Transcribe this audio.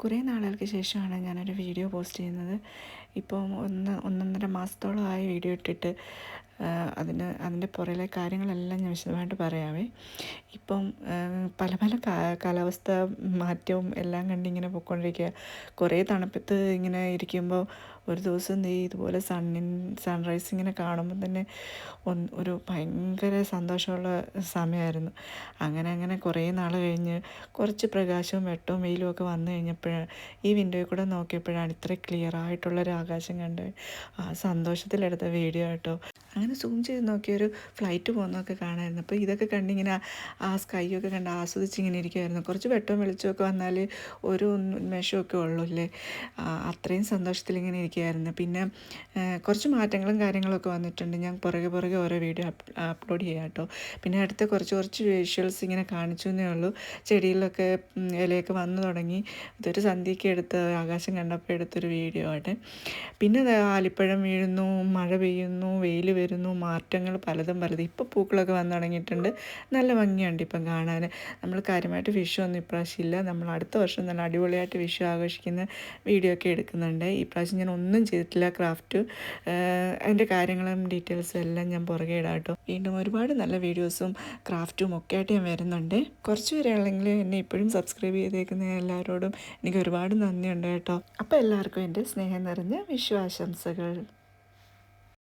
കുറേ നാളുകൾക്ക് ശേഷമാണ് ഞാനൊരു വീഡിയോ പോസ്റ്റ് ചെയ്യുന്നത്. ഇപ്പം ഒന്നൊന്നര മാസത്തോളമായി വീഡിയോ ഇട്ടിട്ട്. അതിൻ്റെ പുറകിലെ കാര്യങ്ങളെല്ലാം ഞാൻ വിശദമായിട്ട് പറയാമേ. ഇപ്പം പല പല കാലാവസ്ഥ മാറ്റവും എല്ലാം കണ്ടിങ്ങനെ പോയിക്കൊണ്ടിരിക്കുക. കുറേ തണുപ്പത്ത് ഇങ്ങനെ ഇരിക്കുമ്പോൾ ഒരു ദിവസം ഇതുപോലെ സൺറൈസ് ഇങ്ങനെ കാണുമ്പോൾ തന്നെ ഒരു ഭയങ്കര സന്തോഷമുള്ള സമയമായിരുന്നു. അങ്ങനെ കുറേ നാൾ കഴിഞ്ഞ് കുറച്ച് പ്രകാശവും വെട്ടവും വെയിലും ഒക്കെ വന്നു കഴിഞ്ഞപ്പോഴാണ് ഈ വിൻഡോയിൽ കൂടെ നോക്കിയപ്പോഴാണ് ഇത്ര ക്ലിയർ ആയിട്ടുള്ളൊരു ആകാശം കണ്ട് ആ സന്തോഷത്തിലെടുത്ത വീഡിയോ കേട്ടോ. അങ്ങനെ സൂം ചെയ്ത് നോക്കിയൊരു ഫ്ലൈറ്റ് പോകുന്നതൊക്കെ കാണാമായിരുന്നു. അപ്പോൾ ഇതൊക്കെ കണ്ടിങ്ങനെ ആ സ്കൈയൊക്കെ കണ്ട് ആസ്വദിച്ചിങ്ങനെ ഇരിക്കുമായിരുന്നു. കുറച്ച് വെട്ടവും വെളിച്ചമൊക്കെ വന്നാൽ ഒരു ഉന്മേഷമൊക്കെ ഉള്ളൂ അല്ലേ. അത്രയും സന്തോഷത്തിലിങ്ങനെ ഇരിക്കുമായിരുന്നു. പിന്നെ കുറച്ച് മാറ്റങ്ങളും കാര്യങ്ങളൊക്കെ വന്നിട്ടുണ്ട്. ഞാൻ പുറകെ ഓരോ വീഡിയോ അപ്ലോഡ് ചെയ്യാം കേട്ടോ. പിന്നെ അടുത്ത കുറച്ച് വിഷ്വൽസ് ഇങ്ങനെ കാണിച്ചു എന്നേ ഉള്ളൂ. ചെടിയിലൊക്കെ ഇലയൊക്കെ വന്നു തുടങ്ങി. ഇതൊരു സന്ധ്യയ്ക്ക് എടുത്ത ആകാശം കണ്ടപ്പോൾ എടുത്തൊരു വീഡിയോ ആണ്. പിന്നെ ആലിപ്പഴം വീഴുന്നു, മഴ പെയ്യുന്നു, വെയിൽ വരുന്നു, മാറ്റങ്ങൾ പലതും. ഇപ്പോൾ പൂക്കളൊക്കെ വന്നു തുടങ്ങിയിട്ടുണ്ട്. നല്ല ഭംഗിയുണ്ട് ഇപ്പം കാണാൻ. നമ്മൾ കാര്യമായിട്ട് വിഷു ഒന്നും ഇപ്രാവശ്യം ഇല്ല. നമ്മൾ അടുത്ത വർഷം നല്ല അടിപൊളിയായിട്ട് വിഷു ആഘോഷിക്കുന്ന വീഡിയോ ഒക്കെ എടുക്കുന്നുണ്ട്. ഇപ്രാവശ്യം ഞാൻ ഒന്നും ചെയ്തിട്ടില്ല. ക്രാഫ്റ്റ് അതിൻ്റെ കാര്യങ്ങളും ഡീറ്റെയിൽസും എല്ലാം ഞാൻ പുറകെ ഇടാം കേട്ടോ. വീണ്ടും ഒരുപാട് നല്ല വീഡിയോസും ക്രാഫ്റ്റും ഒക്കെ ആയിട്ട് ഞാൻ വരുന്നുണ്ട്. കുറച്ച് പേരാണെങ്കിൽ എന്നെ ഇപ്പോഴും സബ്സ്ക്രൈബ് ചെയ്തേക്കുന്ന എല്ലാവരോടും എനിക്ക് ഒരുപാട് നന്ദിയുണ്ട് കേട്ടോ. അപ്പോൾ എല്ലാവർക്കും എൻ്റെ സ്നേഹം നിറഞ്ഞ വിഷു ആശംസകൾ.